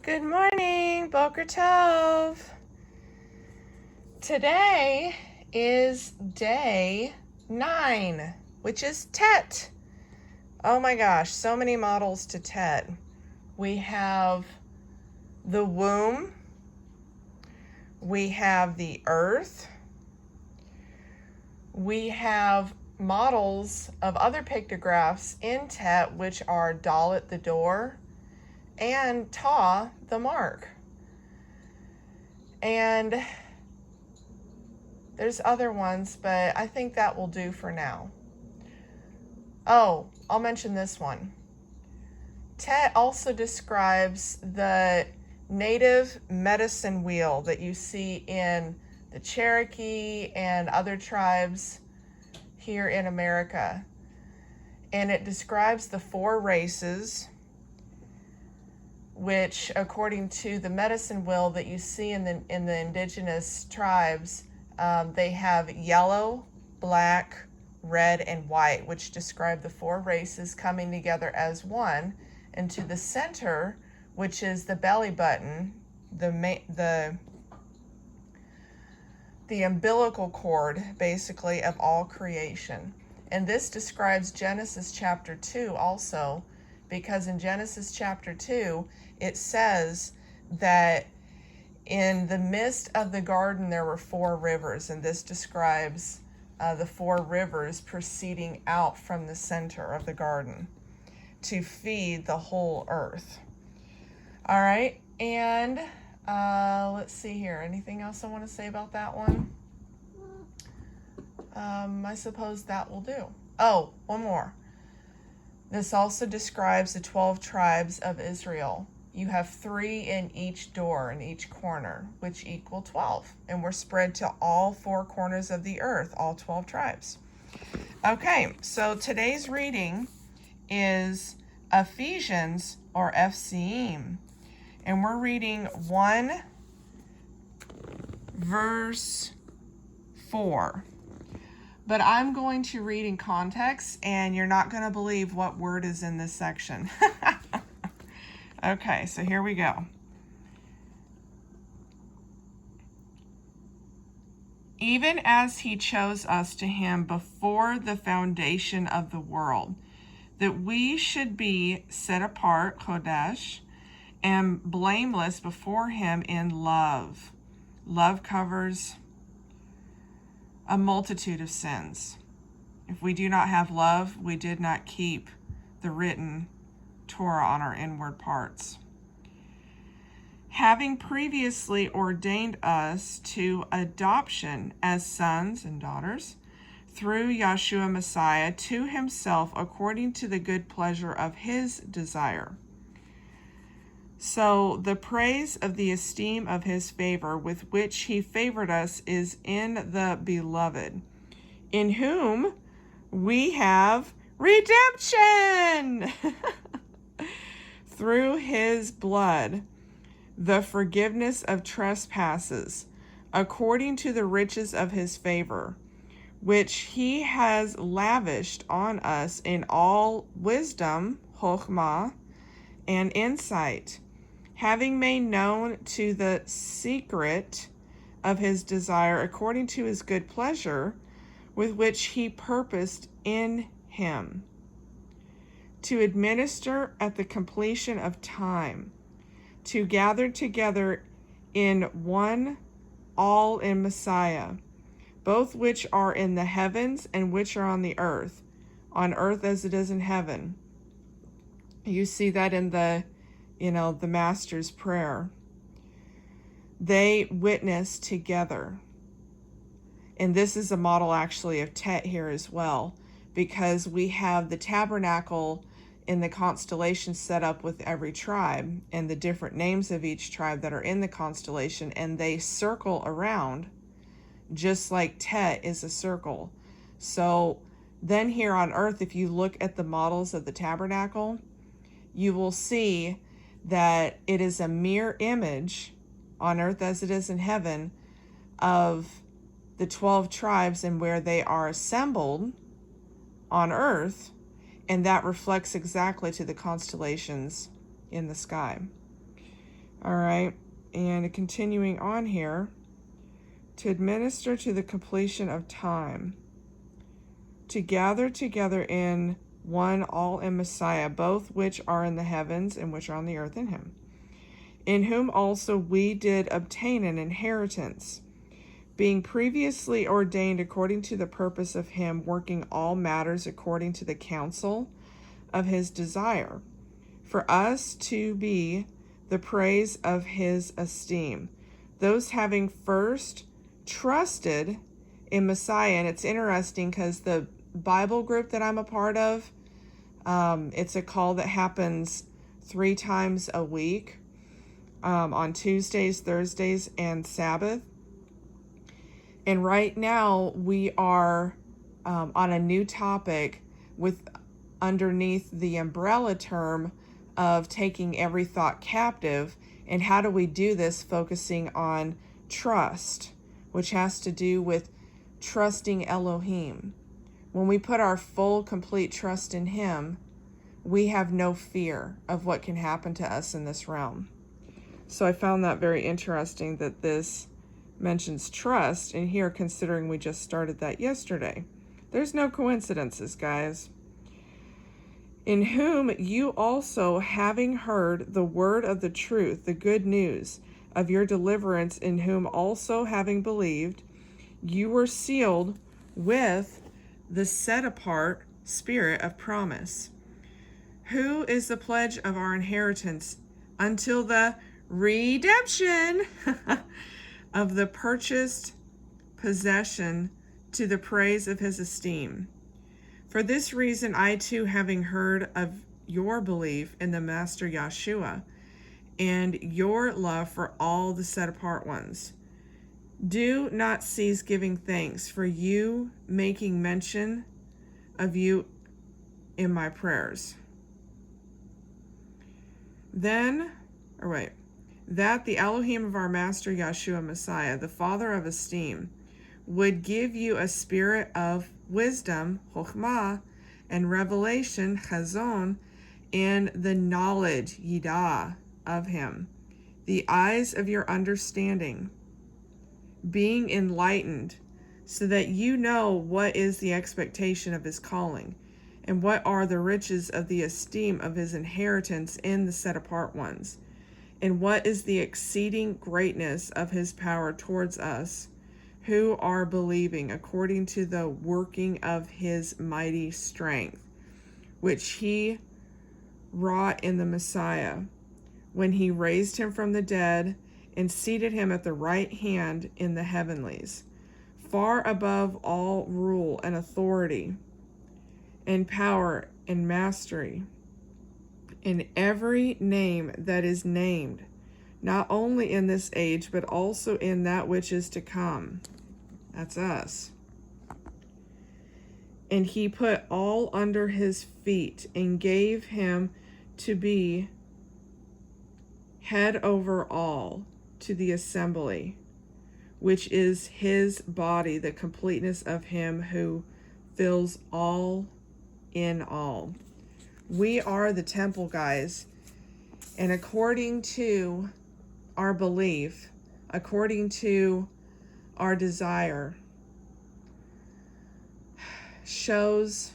Good morning, Boker Tov. Today is day 9, which is Tet. Oh my gosh, so many models to Tet. We have the womb, we have the earth, we have models of other pictographs in Tet, which are Dalet, the door, and Ta, the mark. And there's other ones, but I think that will do for now. Oh, I'll mention this one. Tet also describes the native medicine wheel that you see in the Cherokee and other tribes here in America. And it describes the 4 races, which, according to the medicine wheel that you see in the indigenous tribes, they have yellow, black, red, and white, which describe the 4 races coming together as one. And to the center, which is the belly button, the umbilical cord, basically, of all creation. And this describes Genesis chapter 2 also, because in Genesis chapter 2, it says that in the midst of the garden there were 4 rivers, and this describes the 4 rivers proceeding out from the center of the garden to feed the whole earth. All right, and let's see here. Anything else I want to say about that one? I suppose that will do. Oh, one more. This also describes the 12 tribes of Israel. You have 3 in each door, in each corner, which equal 12. And we're spread to all 4 corners of the earth, all 12 tribes. Okay, so today's reading is Ephesians, or Ephesiim. And we're reading 1 verse 4. But I'm going to read in context, and you're not going to believe what word is in this section. Okay, so here we go. Even as he chose us to him before the foundation of the world, that we should be set apart, Kodesh, and blameless before him in love. Love covers a multitude of sins. If we do not have love, we did not keep the written Torah on our inward parts. Having previously ordained us to adoption as sons and daughters through Yeshua Messiah to himself according to the good pleasure of his desire. So the praise of the esteem of his favor with which he favored us is in the beloved, in whom we have redemption through his blood, the forgiveness of trespasses, according to the riches of his favor, which he has lavished on us in all wisdom, chokhmah, and insight, having made known to the secret of his desire according to his good pleasure, with which he purposed in him, to administer at the completion of time, to gather together in one all in Messiah, both which are in the heavens and which are on the earth as it is in heaven. You see that in the Master's Prayer. They witness together. And this is a model actually of Tet here as well, because we have the tabernacle in the constellation set up with every tribe and the different names of each tribe that are in the constellation, and they circle around just like Tet is a circle. So then here on earth, if you look at the models of the tabernacle, you will see that it is a mirror image on earth as it is in heaven of the 12 tribes and where they are assembled on earth, and that reflects exactly to the constellations in the sky. All right. And continuing on here, to administer to the completion of time, to gather together in one all in Messiah, both which are in the heavens and which are on the earth in him, in whom also we did obtain an inheritance, being previously ordained according to the purpose of him, working all matters according to the counsel of his desire, for us to be the praise of his esteem, those having first trusted in Messiah. And it's interesting because the Bible group that I'm a part of, it's a call that happens 3 times a week, on Tuesdays, Thursdays, and Sabbath. And right now we are on a new topic with underneath the umbrella term of taking every thought captive. And how do we do this? Focusing on trust, which has to do with trusting Elohim. When we put our full, complete trust in him, we have no fear of what can happen to us in this realm. So I found that very interesting that this mentions trust in here, considering we just started that yesterday. There's no coincidences, guys. In whom you also, having heard the word of the truth, the good news of your deliverance, in whom also, having believed, you were sealed with the set apart Spirit of promise, who is the pledge of our inheritance until the redemption of the purchased possession, to the praise of his esteem. For this reason, I too, having heard of your belief in the Master Yeshua and your love for all the set apart ones, do not cease giving thanks for you, making mention of you in my prayers. That the Elohim of our Master Yeshua Messiah, the Father of esteem, would give you a spirit of wisdom, chokhmah, and revelation, chazon, in the knowledge, yidah, of him, the eyes of your understanding, being enlightened, so that you know what is the expectation of his calling, and what are the riches of the esteem of his inheritance in the set apart ones, and what is the exceeding greatness of his power towards us, who are believing, according to the working of his mighty strength, which he wrought in the Messiah, when he raised him from the dead and seated him at the right hand in the heavenlies, far above all rule and authority and power and mastery, in every name that is named, not only in this age, but also in that which is to come. That's us. And he put all under his feet and gave him to be head over all to the assembly, which is his body, the completeness of him who fills all in all. We are the temple, guys. And according to our belief, according to our desire, shows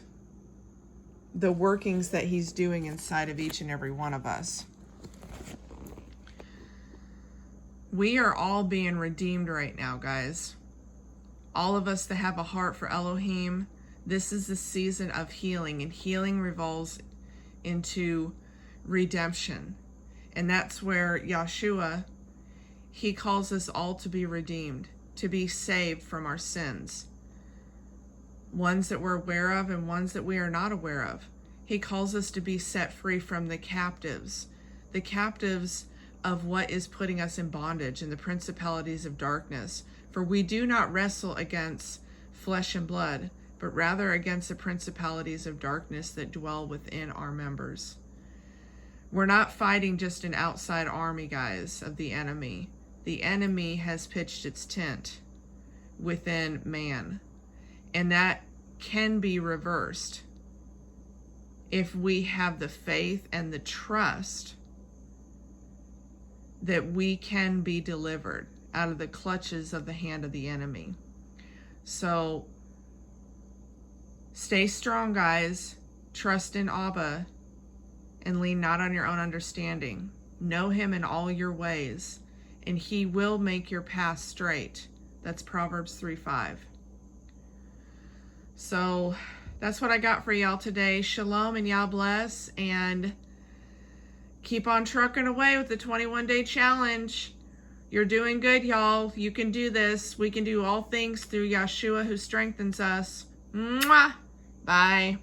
the workings that he's doing inside of each and every one of us. We are all being redeemed right now, guys. All of us that have a heart for Elohim, this is the season of healing, and healing revolves into redemption. And that's where Yeshua, he calls us all to be redeemed, to be saved from our sins, ones that we're aware of and ones that we are not aware of. He calls us to be set free from the captives of what is putting us in bondage and the principalities of darkness. For we do not wrestle against flesh and blood, but rather against the principalities of darkness that dwell within our members. We're not fighting just an outside army, guys, of the enemy. The enemy has pitched its tent within man, and that can be reversed if we have the faith and the trust that we can be delivered out of the clutches of the hand of the enemy. So stay strong, guys. Trust in Abba and lean not on your own understanding. Know him in all your ways, and he will make your path straight. That's Proverbs 3:5. So that's what I got for y'all today. Shalom and y'all bless, and keep on trucking away with the 21-day challenge. You're doing good, y'all. You can do this. We can do all things through Yeshua who strengthens us. Mwah! Bye.